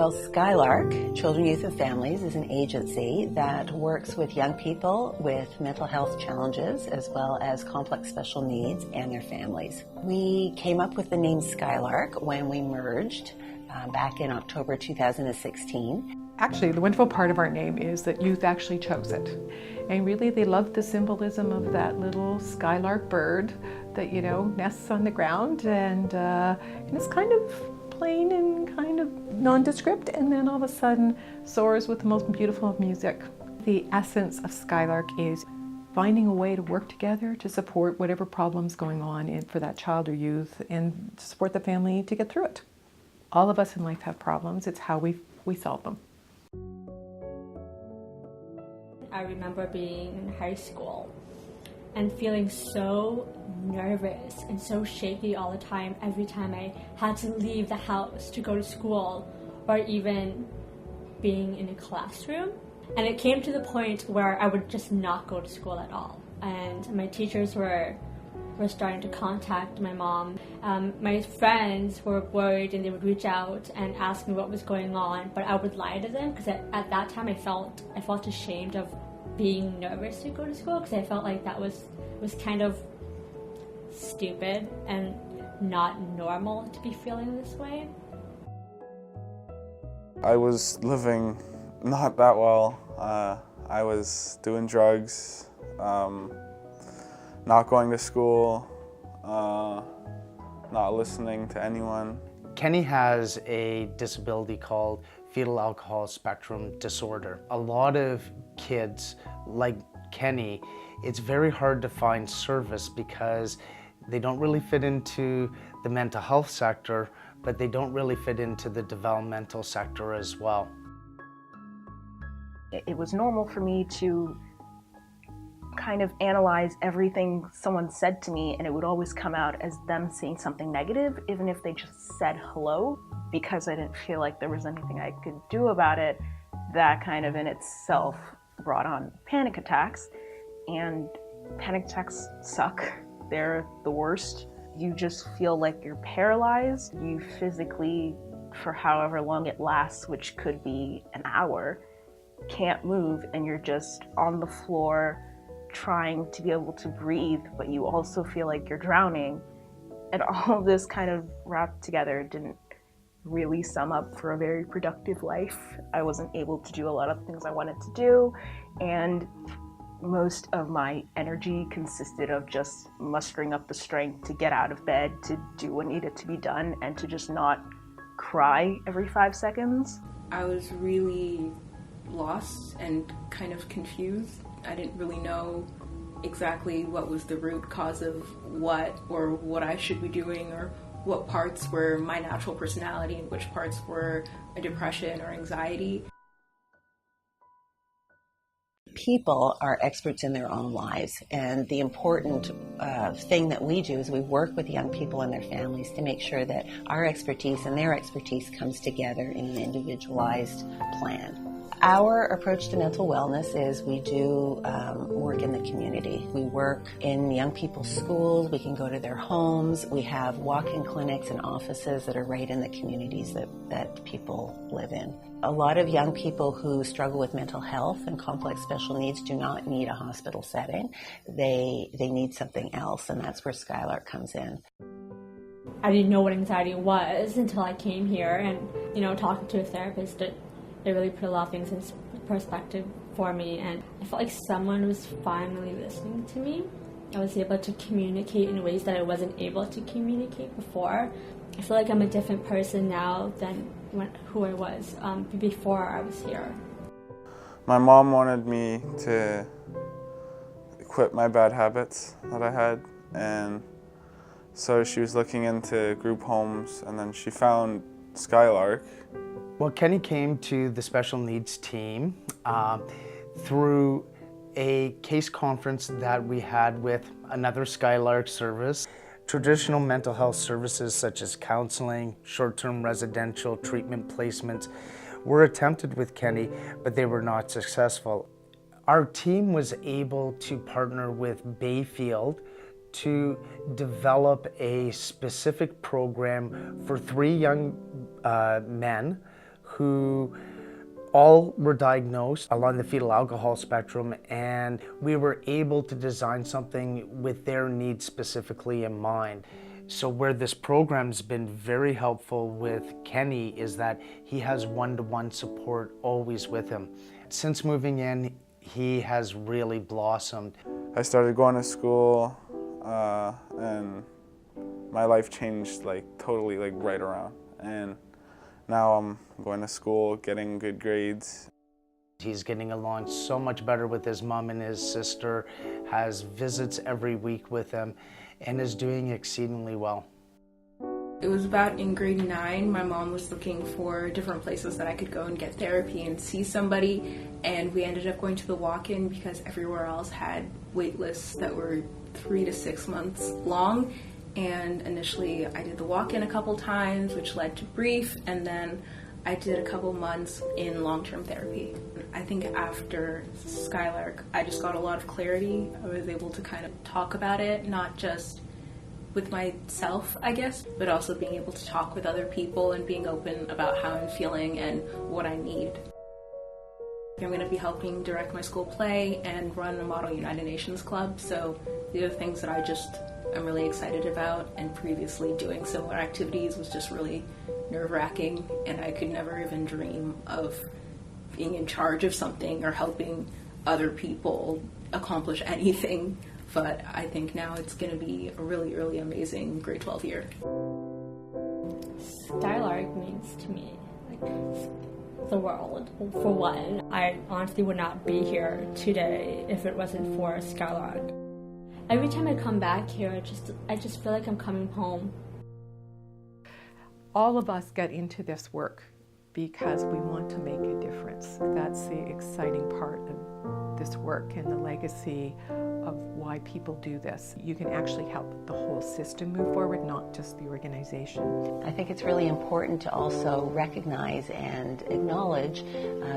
Well, Skylark, Children, Youth and Families, is an agency that works with young people with mental health challenges as well as complex special needs and their families. We came up with the name Skylark when we merged back in October 2016. Actually, the wonderful part of our name is that youth actually chose it. And really, they loved the symbolism of that little skylark bird that, nests on the ground and it's kind of plain and kind of nondescript, and then all of a sudden soars with the most beautiful of music. The essence of Skylark is finding a way to work together to support whatever problem's going on for that child or youth and to support the family to get through it. All of us in life have problems. It's how we solve them. I remember being in high school and feeling so nervous and so shaky all the time every time I had to leave the house to go to school or even being in a classroom. And it came to the point where I would just not go to school at all. And my teachers were starting to contact my mom. My friends were worried and they would reach out and ask me what was going on, but I would lie to them because at that time I felt ashamed of being nervous to go to school because I felt like that was kind of stupid and not normal to be feeling this way. I was living not that well. I was doing drugs, not going to school, not listening to anyone. Kenny has a disability called fetal alcohol spectrum disorder. A lot of kids like Kenny, it's very hard to find service because they don't really fit into the mental health sector, but they don't really fit into the developmental sector as well. It was normal for me to kind of analyze everything someone said to me, and it would always come out as them saying something negative, even if they just said hello, because I didn't feel like there was anything I could do about it. That kind of in itself brought on panic attacks, and panic attacks suck. They're the worst. You just feel like you're paralyzed. You physically, for however long it lasts, which could be an hour, can't move, and you're just on the floor trying to be able to breathe, but you also feel like you're drowning. And all of this kind of wrapped together didn't really sum up for a very productive life. I wasn't able to do a lot of things I wanted to do, and most of my energy consisted of just mustering up the strength to get out of bed, to do what needed to be done, and to just not cry every 5 seconds. I was really lost and kind of confused. I didn't really know exactly what was the root cause of what, or what I should be doing, or what parts were my natural personality and which parts were a depression or anxiety. People are experts in their own lives, and the important thing that we do is we work with young people and their families to make sure that our expertise and their expertise comes together in an individualized plan. Our approach to mental wellness is we do work in the community. We work in young people's schools. We can go to their homes. We have walk-in clinics and offices that are right in the communities that people live in. A lot of young people who struggle with mental health and complex special needs do not need a hospital setting. They need something else, and that's where Skylark comes in. I didn't know what anxiety was until I came here, and talking to a therapist, it really put a lot of things in perspective for me, and I felt like someone was finally listening to me. I was able to communicate in ways that I wasn't able to communicate before. I feel like I'm a different person now than who I was before I was here. My mom wanted me to quit my bad habits that I had, and so she was looking into group homes, and then she found Skylark. Well, Kenny came to the special needs team through a case conference that we had with another Skylark service. Traditional mental health services such as counseling, short-term residential treatment placements were attempted with Kenny, but they were not successful. Our team was able to partner with Bayfield to develop a specific program for 3 young men who all were diagnosed along the fetal alcohol spectrum, and we were able to design something with their needs specifically in mind. So where this program's been very helpful with Kenny is that he has one-to-one support always with him. Since moving in, he has really blossomed. I started going to school and my life changed like totally like right around. And now I'm going to school, getting good grades. He's getting along so much better with his mom and his sister, has visits every week with them, and is doing exceedingly well. It was about in grade 9, my mom was looking for different places that I could go and get therapy and see somebody, and we ended up going to the walk-in because everywhere else had wait lists that were 3 to 6 months long. And initially I did the walk-in a couple times, which led to brief, and then I did a couple months in long-term therapy. I think after Skylark, I just got a lot of clarity. I was able to kind of talk about it, not just with myself, I guess, but also being able to talk with other people and being open about how I'm feeling and what I need. I'm going to be helping direct my school play and run a Model United Nations Club, so these are things that I'm really excited about, and previously doing similar activities was just really nerve-wracking, and I could never even dream of being in charge of something or helping other people accomplish anything. But I think now it's going to be a really, really amazing grade 12 year. Skylark means to me like the world. For one, I honestly would not be here today if it wasn't for Skylark. Every time I come back here, I just feel like I'm coming home. All of us get into this work because we want to make a difference. That's the exciting part of this work and the legacy of why people do this. You can actually help the whole system move forward, not just the organization. I think it's really important to also recognize and acknowledge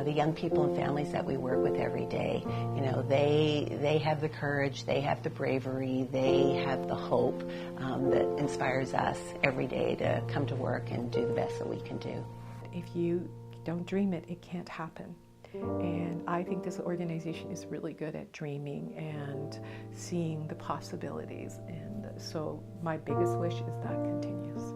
the young people and families that we work with every day. You know, they have the courage, they have the bravery, they have the hope that inspires us every day to come to work and do the best that we can do. If you don't dream it, it can't happen. And I think this organization is really good at dreaming and seeing the possibilities. And so my biggest wish is that continues.